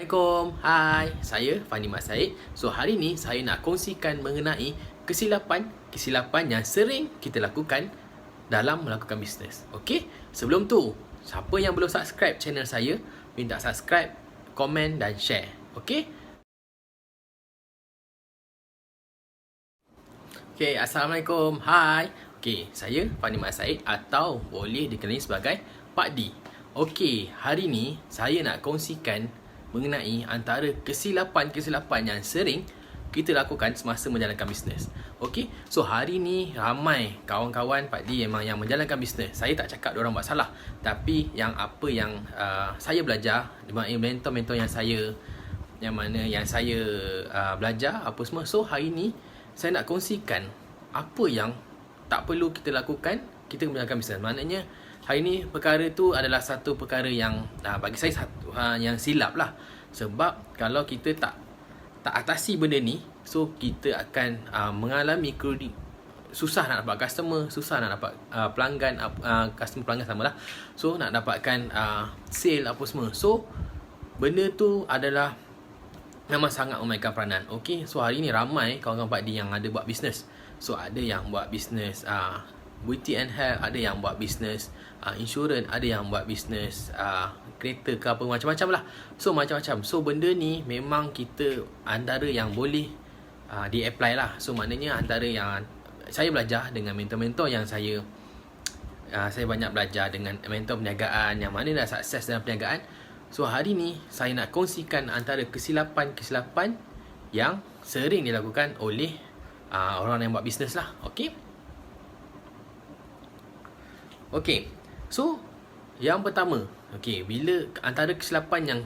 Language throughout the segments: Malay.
Assalamualaikum, hai, saya Fani Mat Said. So hari ni saya nak kongsikan mengenai kesilapan yang sering kita lakukan dalam melakukan bisnes. Okey, sebelum tu, siapa yang belum subscribe channel saya, minta subscribe, komen dan share. Okey? Okey, Assalamualaikum, hai. Okey, saya Fani Mat Said atau boleh dikenali sebagai Pak D. Okey, hari ni saya nak kongsikan mengenai antara kesilapan-kesilapan yang sering kita lakukan semasa menjalankan bisnes. Okey, so hari ni ramai kawan-kawan Pak D memang yang menjalankan bisnes. Saya tak cakap diorang buat salah, tapi yang apa yang saya belajar, mentor-mentor yang saya belajar apa semua. So hari ni saya nak kongsikan apa yang tak perlu kita lakukan kita menjalankan bisnes. Maknanya hari ni perkara tu adalah satu perkara yang bagi saya yang silap lah. Sebab kalau kita tak atasi benda ni, so kita akan mengalami susah nak dapat customer, susah nak dapat pelanggan, customer pelanggan sama lah. So nak dapatkan sale apa semua. So benda tu adalah memang sangat memainkan peranan. Okay, so hari ni ramai kawan-kawan Pak D yang ada buat bisnes. So ada yang buat bisnes beauty and hair, ada yang buat bisnes insurans, ada yang buat bisnes kereta ke apa, macam-macam lah. So macam-macam. So benda ni memang kita antara yang boleh di-apply lah. So maknanya antara yang saya belajar dengan mentor-mentor yang saya banyak belajar dengan mentor perniagaan yang mana dah sukses dalam perniagaan. So hari ni saya nak kongsikan antara kesilapan-kesilapan yang sering dilakukan oleh orang yang buat bisnes lah. Okay. Okay, so yang pertama, okay, bila antara kesilapan yang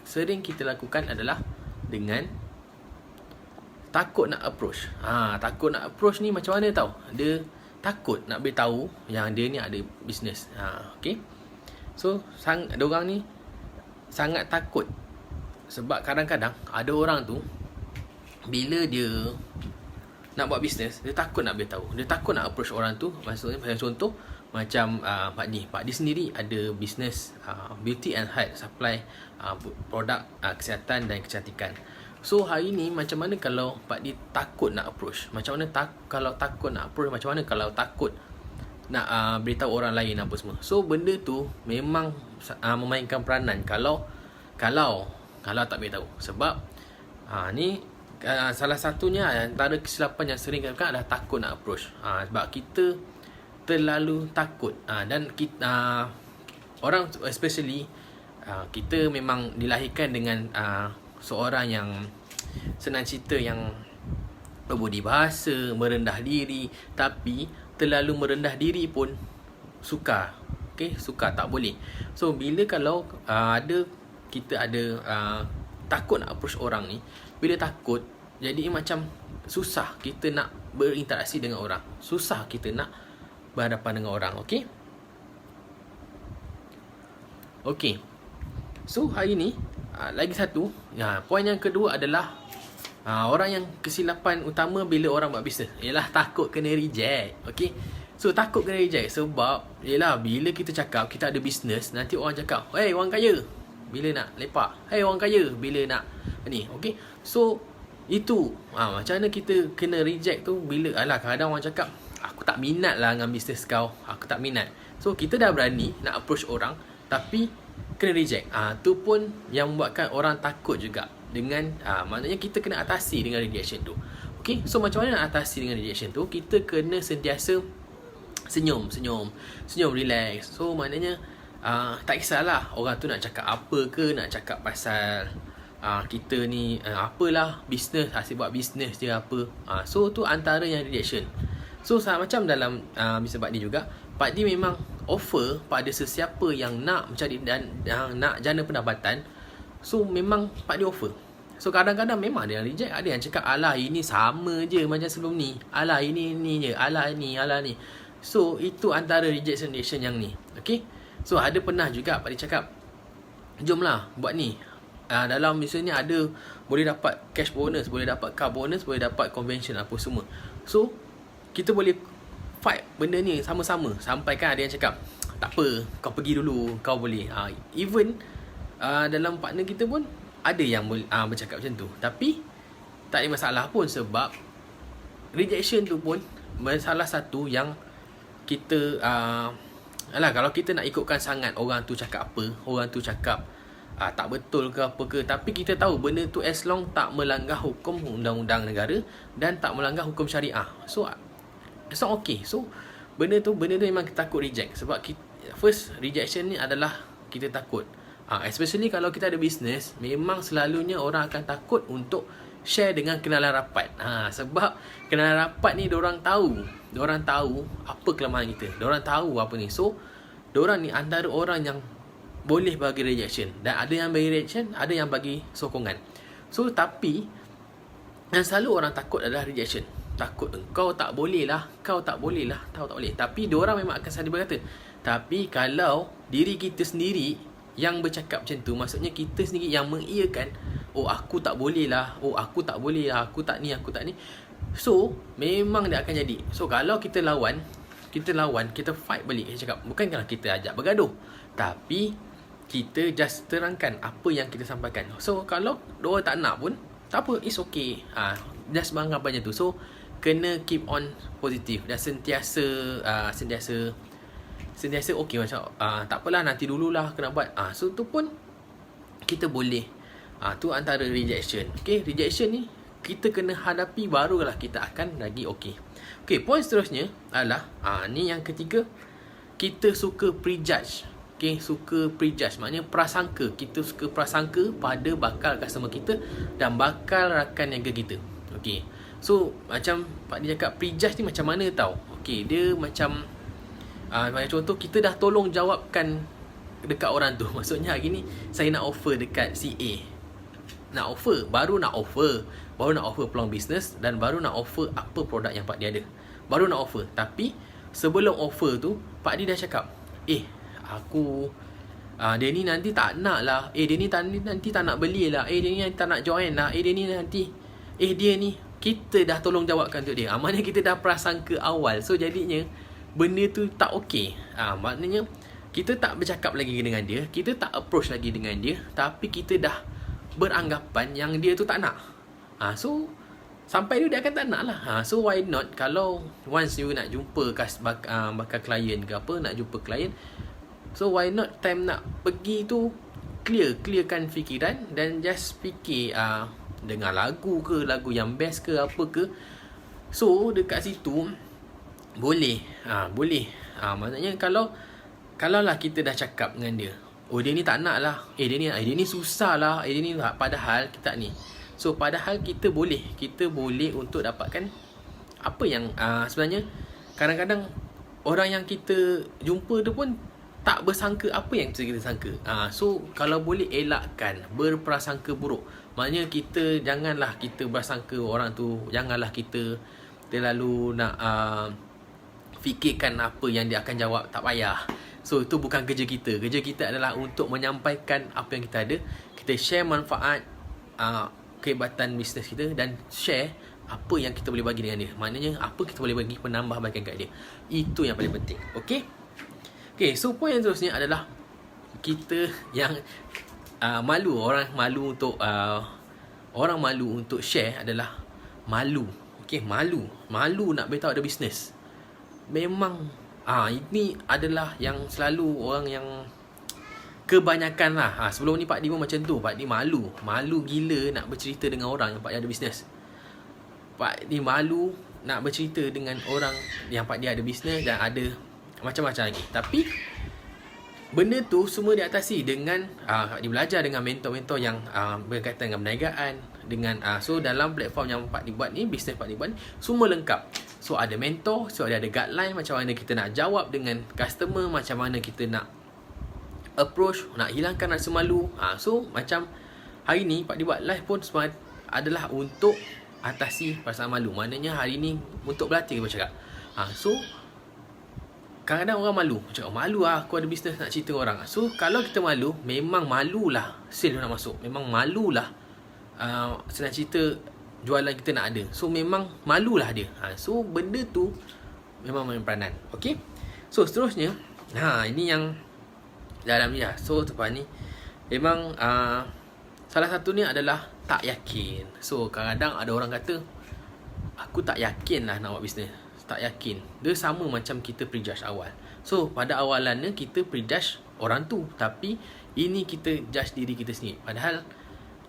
sering kita lakukan adalah dengan takut nak approach. Takut nak approach ni macam mana tau? Dia takut nak beritahu yang dia ni ada bisnes. Okay, so diorang ni sangat takut. Sebab kadang-kadang ada orang tu bila dia nak buat bisnes, dia takut nak beritahu. Dia takut nak approach orang tu. Maksudnya contoh macam Pak D sendiri ada bisnes beauty and health, supply produk kesihatan dan kecantikan. So hari ni macam mana kalau Pak D takut nak approach? Macam mana kalau takut nak approach? Macam mana kalau takut nak beritahu orang lain apa semua? So benda tu memang memainkan peranan kalau tak beritahu. Sebab ni salah satunya antara kesilapan yang sering kita lakukan adalah takut nak approach. Sebab kita terlalu takut, dan kita orang especially kita memang dilahirkan dengan seorang yang senang cerita yang berbudi bahasa, merendah diri. Tapi terlalu merendah diri pun sukar. Okay, sukar, tak boleh. So bila kalau kita ada takut nak approach orang ni, bila takut jadi macam susah kita nak berinteraksi dengan orang, susah kita nak berhadapan dengan orang. Okay. Okay, so hari ni lagi satu, poin yang kedua adalah orang yang kesilapan utama bila orang buat bisnes ialah takut kena reject. Okay, so takut kena reject sebab ialah bila kita cakap kita ada bisnes, nanti orang cakap, hey orang kaya, bila nak lepak, hey orang kaya, bila nak ni. Okay, so itu macam mana kita kena reject tu bila kadang orang cakap, aku tak minat lah dengan bisnes kau, aku tak minat. So kita dah berani nak approach orang tapi kena reject. Tu pun yang membuatkan orang takut juga. Dengan maknanya kita kena atasi dengan rejection tu. Okay, so macam mana nak atasi dengan rejection tu? Kita kena sentiasa senyum, relax. So maknanya tak kisahlah orang tu nak cakap apa ke, nak cakap pasal kita ni apalah bisnes, asyik buat bisnes je apa. So tu antara yang rejection. So macam dalam bisnes Pak D juga, Pak D memang offer pada sesiapa yang nak mencari dan nak jana pendapatan. So memang Pak D offer. So kadang-kadang memang ada yang reject, ada yang cakap alah ini sama je macam sebelum ni, alah ini je, alah ni. So itu antara rejection yang ni. Okay, so ada pernah juga Pak D cakap, jomlah buat ni. Dalam misalnya ada boleh dapat cash bonus, boleh dapat car bonus, boleh dapat convention apa semua. So kita boleh fight benda ni sama-sama. Sampai kan ada yang cakap, tak apa, kau pergi dulu, kau boleh. Even dalam partner kita pun ada yang bercakap macam tu. Tapi tak ada masalah pun, sebab rejection tu pun salah satu yang kita kalau kita nak ikutkan sangat orang tu cakap apa, orang tu cakap tak betul ke apa ke, tapi kita tahu benda tu as long tak melanggar hukum undang-undang negara dan tak melanggar hukum syariah, so it's not okay. So benda tu memang kita takut reject. Sebab first rejection ni adalah kita takut, especially kalau kita ada business, memang selalunya orang akan takut untuk share dengan kenalan rapat. Sebab kenalan rapat ni diorang tahu apa kelemahan kita, diorang tahu apa ni. So diorang ni antara orang yang boleh bagi rejection, dan ada yang bagi rejection, ada yang bagi sokongan. So tapi yang selalu orang takut adalah rejection. Takut kau tak boleh lah. Tapi diorang memang akan selalu berkata, tapi kalau diri kita sendiri yang bercakap macam tu, maksudnya kita sendiri yang mengiyakan, aku tak boleh lah, aku tak ni. So memang dia akan jadi. So kalau kita lawan, kita fight balik. Kita cakap, bukanlah kita ajak bergaduh, tapi kita just terangkan apa yang kita sampaikan. So kalau diorang tak nak pun, tak apa, it's okay. Just bangang macam tu. So kena keep on positif dan sentiasa okay, macam tak apalah, nanti dululah kena buat. So tu pun kita boleh. Tu antara rejection. Okay, rejection ni kita kena hadapi, barulah kita akan lagi okay. Okay, point seterusnya adalah ni yang ketiga, kita suka prejudge. Okay, suka prejudge maknanya prasangka. Kita suka prasangka pada bakal customer kita dan bakal rakan niaga kita. Okay, so macam Pak Di cakap, prejudge ni macam mana tau. Okay, dia macam contoh, kita dah tolong jawabkan dekat orang tu. Maksudnya hari ni saya nak offer dekat si A, baru nak offer peluang bisnes, dan baru nak offer apa produk yang Pak Di ada, baru nak offer. Tapi sebelum offer tu, Pak Di dah cakap, aku dia ni nanti tak nak lah, dia ni nanti tak nak beli lah, dia ni nanti tak nak join lah, dia ni nanti dia ni. Kita dah tolong jawabkan untuk dia. Maknanya kita dah prasangka awal. So jadinya benda tu tak okey. Maknanya kita tak bercakap lagi dengan dia, kita tak approach lagi dengan dia, tapi kita dah beranggapan yang dia tu tak nak. So sampai dia akan tak nak lah. So why not, kalau once you nak jumpa bakal klien ke apa, nak jumpa klien, so why not time nak pergi tu clearkan fikiran dan just fikir dengar lagu ke, lagu yang best ke apa ke. So dekat situ boleh. Maksudnya kalau lah kita dah cakap dengan dia, dia ni tak nak lah, dia ni susah lah, dia ni, padahal kita ni. So padahal kita boleh untuk dapatkan apa yang sebenarnya kadang-kadang orang yang kita jumpa tu pun tak bersangka apa yang kita sangka. So kalau boleh elakkan berprasangka buruk. Maknanya kita janganlah kita bersangka orang tu, janganlah kita terlalu nak fikirkan apa yang dia akan jawab, tak payah. So itu bukan kerja kita. Kerja kita adalah untuk menyampaikan apa yang kita ada. Kita share manfaat, kehebatan bisnes kita, dan share apa yang kita boleh bagi dengan dia. Maknanya apa kita boleh bagi penambahbaikan kat dia. Itu yang paling penting. Okay, so point yang seterusnya adalah kita yang malu. Orang malu untuk share adalah malu. Okay, malu nak beritahu ada bisnes. Memang ini adalah yang selalu orang yang kebanyakan lah. Sebelum ni Pak Di pun macam tu. Pak Di malu gila nak bercerita dengan orang yang Pak Di ada bisnes. Pak Di malu nak bercerita dengan orang yang Pak Di ada bisnes dan ada macam-macam lagi. Tapi benda tu semua diatasi dengan dia belajar dengan mentor-mentor yang berkaitan dengan perniagaan, dengan so dalam platform yang Pak Di buat ni, bisnes Pak Di buat ni, semua lengkap. So ada mentor, so ada guideline macam mana kita nak jawab dengan customer, macam mana kita nak approach, nak hilangkan rasa malu. So macam hari ni Pak Di buat live pun semua adalah untuk atasi perasaan malu. Maknanya hari ni untuk berlatih kita cakap. So kadang-kadang orang malu. Cakap, malu lah aku ada bisnes nak cerita dengan orang. So kalau kita malu, memang malulah sale nak masuk. Memang malulah senang cerita jualan kita nak ada. So memang malulah dia. So benda tu memang main peranan. Okay, so seterusnya ini yang dalam ni lah. So tempat ni memang Salah satunya adalah tak yakin. So kadang-kadang ada orang kata, aku tak yakin lah nak buat bisnes. Tak yakin. Dia sama macam kita prejudge awal. So pada awalannya kita prejudge orang tu, tapi ini kita judge diri kita sendiri. Padahal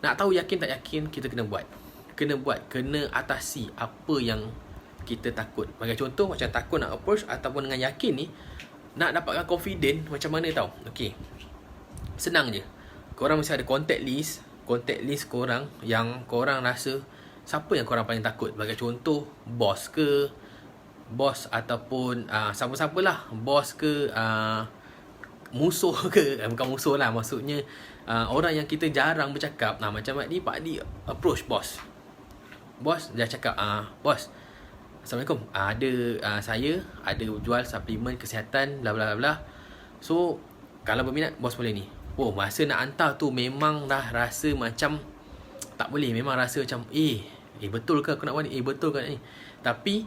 nak tahu yakin tak yakin, kita kena buat. Kena atasi apa yang kita takut. Bagi contoh macam takut nak approach ataupun dengan yakin ni, nak dapatkan confident macam mana tahu? Okay, senang je. Korang mesti ada contact list korang yang korang rasa siapa yang korang paling takut. Bagi contoh bos ataupun siapa-siapalah, bos ke, musuh ke, bukan musuh lah, maksudnya orang yang kita jarang bercakap. Macam Pak Di approach bos dah cakap, bos, Assalamualaikum, saya ada jual suplemen kesihatan bla bla bla. So kalau berminat bos boleh ni. Masa nak hantar tu memang dah rasa macam tak boleh. Memang rasa macam betul ke aku nak buat ni, betul ke ni. Tapi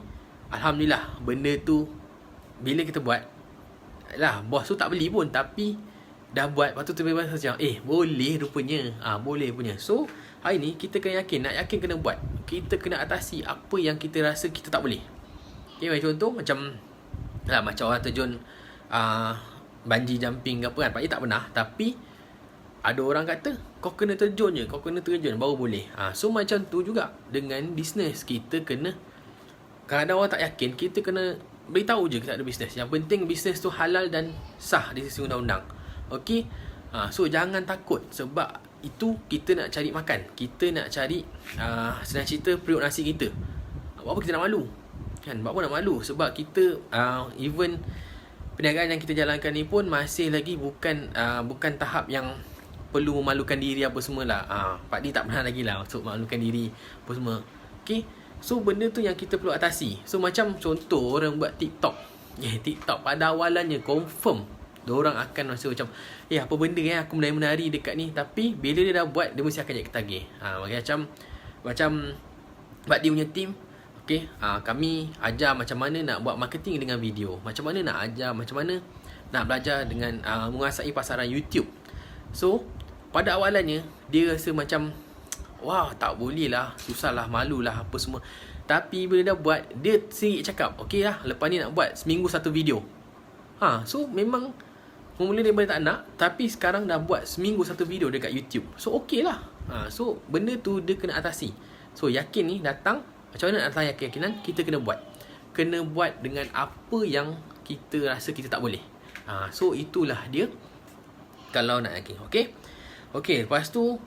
alhamdulillah benda tu bila kita buat lah, bos tu tak beli pun tapi dah buat. Lepas tu tiba-tiba macam boleh rupanya, boleh punya. So hari ni kita kena yakin. Nak yakin kena buat. Kita kena atasi apa yang kita rasa kita tak boleh. Okay, contoh macam orang terjun bungee jumping ke apa kan, Pak tak pernah. Tapi ada orang kata kau kena terjun baru boleh. So macam tu juga dengan bisnes. Kita kena, kadang-kadang orang tak yakin, kita kena beritahu je kita ada bisnes. Yang penting bisnes tu halal dan sah di sisi undang-undang. Okay, so jangan takut. Sebab itu kita nak cari makan, kita nak cari senang cerita periuk nasi kita. Buat apa kita nak malu kan? Buat apa nak malu? Sebab kita even perniagaan yang kita jalankan ni pun masih lagi bukan tahap yang perlu memalukan diri apa semualah. Pak Di tak pernah lagi lah untuk memalukan diri apa semua. Okay, so benda tu yang kita perlu atasi. So macam contoh orang buat TikTok. TikTok pada awalannya confirm diorang akan rasa macam apa benda aku menari dekat ni. Tapi bila dia dah buat, dia mesti akan jadi ketagih. Macam Pak Di punya team. Okay, kami ajar macam mana nak buat marketing dengan video, macam mana nak ajar, macam mana nak belajar dengan menguasai pasaran YouTube. So pada awalannya dia rasa macam tak boleh lah, susah lah, malu lah apa semua. Tapi bila dah buat, dia sendiri cakap okay lah, lepas ni nak buat seminggu satu video. So memang mula daripada tak nak, tapi sekarang dah buat seminggu satu video dekat YouTube. So okay lah. So benda tu dia kena atasi. So yakin ni datang. Macam mana nak datang keyakinan? Kita kena buat. Kena buat dengan apa yang kita rasa kita tak boleh. So itulah dia kalau nak yakin. Okay, lepas tu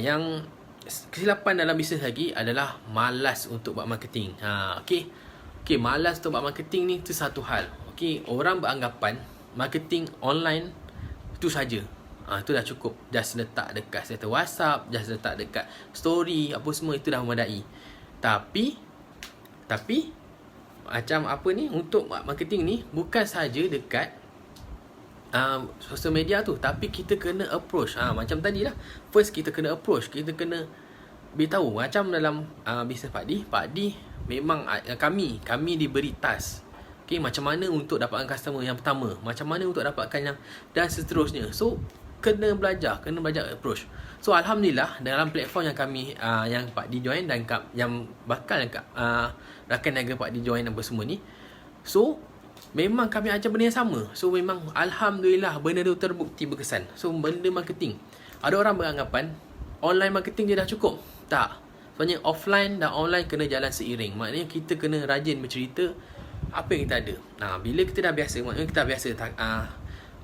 yang kesilapan dalam bisnes lagi adalah malas untuk buat marketing. Okay, malas untuk buat marketing ni tu satu hal. Okay, orang beranggapan marketing online itu saja. Itu dah cukup. Just letak dekat status WhatsApp, just letak dekat story, apa semua, itu dah memadai. Tapi macam apa ni, untuk marketing ni bukan saja dekat sosial media tu, tapi kita kena approach. Macam tadi lah, first kita kena approach, kita kena beritahu. Macam dalam bisnes Pak Di memang kami diberi task. Okay, macam mana untuk dapatkan customer yang pertama, macam mana untuk dapatkan yang, dan seterusnya. So kena belajar approach. So alhamdulillah dalam platform yang kami yang Pak Di join dan yang bakal rakan niaga Pak Di join apa semua ni, so memang kami ajar benda yang sama. So memang alhamdulillah benda tu terbukti berkesan. So benda marketing, ada orang beranggapan online marketing je dah cukup. Tak. Sebenarnya offline dan online kena jalan seiring. Maknanya kita kena rajin bercerita apa yang kita ada. Bila kita dah biasa, maknanya kita dah biasa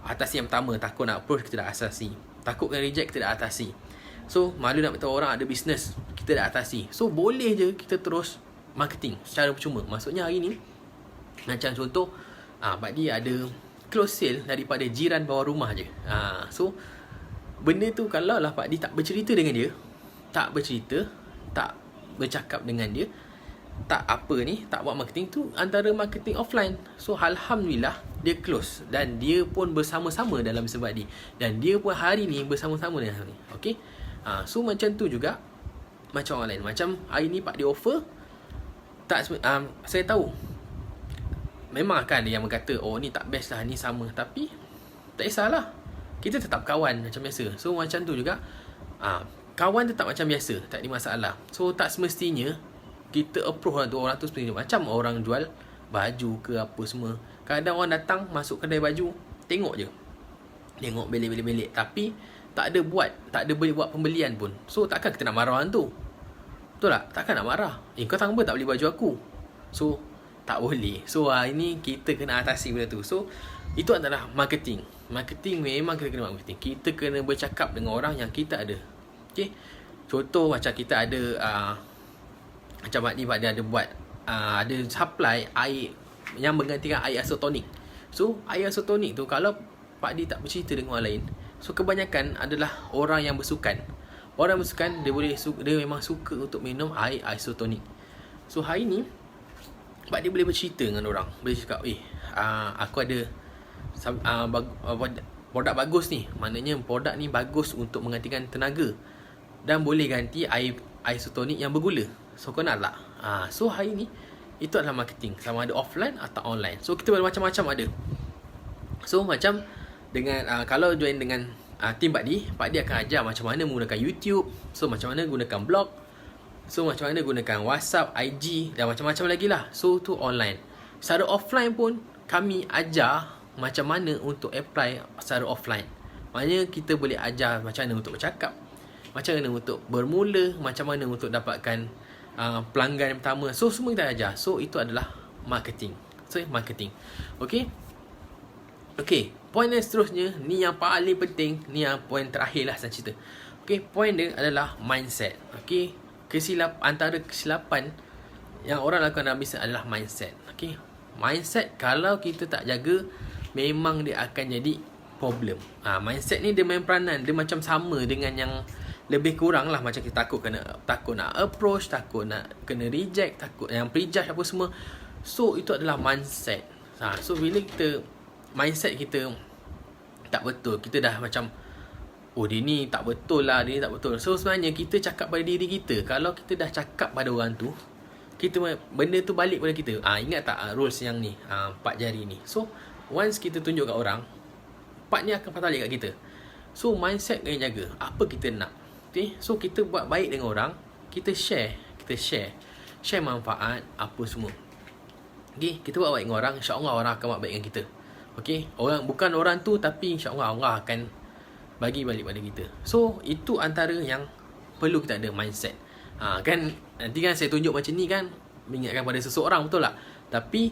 atasi yang pertama, takut nak approach, kita dah atasi. Takut kena reject, kita dah atasi. So malu nak beritahu orang ada bisnes, kita dah atasi. So boleh je kita terus marketing secara percuma. Maksudnya hari ni macam contoh Pak Di ada close sale daripada jiran bawah rumah je. So benda tu kalau lah Pak Di tak bercerita dengan dia, tak bercakap dengan dia, tak buat marketing tu, antara marketing offline. So alhamdulillah dia close dan dia pun bersama-sama dalam bisnes Pak Di, dan dia pun hari ni bersama-sama dengan ni. Okay, so macam tu juga macam orang lain. Macam hari ni Pak Di offer tak, saya tahu memang akan ada yang berkata ni tak best lah, ni sama. Tapi tak kisahlah, kita tetap kawan macam biasa. So macam tu juga Kawan tetap macam biasa, tak ada masalah. So tak semestinya kita approach orang tu seperti macam orang jual baju ke apa semua. Kadang orang datang masuk kedai baju, tengok je, tengok belik-belik, tapi tak ada boleh buat pembelian pun. So takkan kita nak marah orang tu, betul tak? Takkan nak marah, kau kenapa tak beli baju aku? So tak boleh. So ini kita kena atasi benda tu. So itu adalah marketing. Marketing memang kita kena marketing. Kita kena bercakap dengan orang yang kita ada. Okay, contoh macam kita ada macam Pak Di ada buat ada supply air yang menggantikan air isotonik. So air isotonik tu kalau Pak Di tak bercerita dengan orang lain, so kebanyakan adalah orang yang bersukan. Orang bersukan dia memang suka untuk minum air isotonik. So hari ni Pak Di boleh bercerita dengan orang, boleh cakap, aku ada produk bagus ni. Maknanya produk ni bagus untuk menggantikan tenaga dan boleh ganti air isotonik yang bergula. So kau nak tak? So hari ni itu adalah marketing, sama ada offline atau online. So kita macam-macam ada. So macam dengan kalau join dengan tim Pak Di akan ajar macam mana menggunakan YouTube, so macam mana gunakan blog, so macam mana gunakan WhatsApp, IG dan macam-macam lagi lah. So tu online. Secara offline pun kami ajar macam mana untuk apply secara offline. Maknanya kita boleh ajar macam mana untuk bercakap, macam mana untuk bermula, macam mana untuk dapatkan pelanggan yang pertama. So semua kita ajar. So itu adalah marketing. So marketing. Okay, poin yang seterusnya, ni yang paling penting, ni yang poin terakhir lah saya cerita. Okay, poin dia adalah mindset. Okay, antara kesilapan yang orang lakukan dalam bisnes adalah mindset. Okay, mindset kalau kita tak jaga, memang dia akan jadi problem. Mindset ni dia main peranan, dia macam sama dengan yang lebih kurang lah. Macam kita takut nak approach, takut nak kena reject, takut yang prejudge apa semua. So itu adalah mindset. So bila mindset kita tak betul, kita dah macam, dia ni tak betul lah, dia ni tak betul. So sebenarnya kita cakap pada diri kita. Kalau kita dah cakap pada orang tu, benda tu balik pada kita. Ingat tak rules yang ni, 4 jari ni. So once kita tunjuk kat orang, 4 ni akan patah balik kat kita. So mindset kena jaga. Apa kita nak? Okay, so kita buat baik dengan orang, kita share manfaat apa semua. Okay, kita buat baik dengan orang, insya-Allah orang akan buat baik dengan kita. Okay, bukan orang tu, tapi insya-Allah Allah akan bagi balik pada kita. So itu antara yang perlu kita ada mindset. Kan nanti kan saya tunjuk macam ni kan, mengingatkan pada seseorang, betul tak? Tapi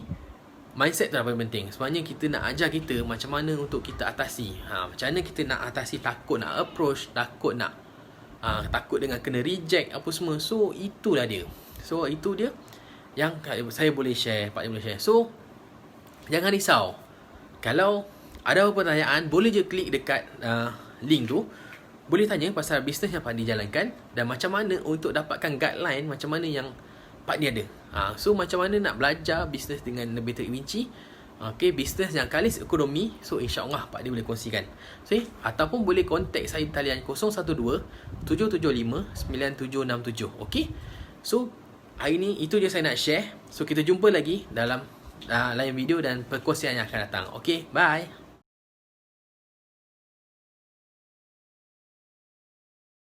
mindset tu yang paling penting. Sebenarnya kita nak ajar kita macam mana untuk kita atasi. Macam mana kita nak atasi takut nak approach, takut dengan kena reject apa semua. So itulah dia. So itu dia yang saya boleh share, Pak Di boleh share. So jangan risau. Kalau ada apa pertanyaan, boleh je klik dekat link tu. Boleh tanya pasal bisnes yang Pak Di jalankan dan macam mana untuk dapatkan guideline macam mana yang Pak Di ada. So macam mana nak belajar bisnes dengan lebih terperinci. Okay, bisnes yang kalis ekonomi. So insya-Allah Pak Di boleh kongsikan. Okay, ataupun boleh kontak saya talian 012-775-9767. Okay, so hari ni itu je saya nak share. So kita jumpa lagi dalam lain video dan perkongsian yang akan datang. Okay, bye.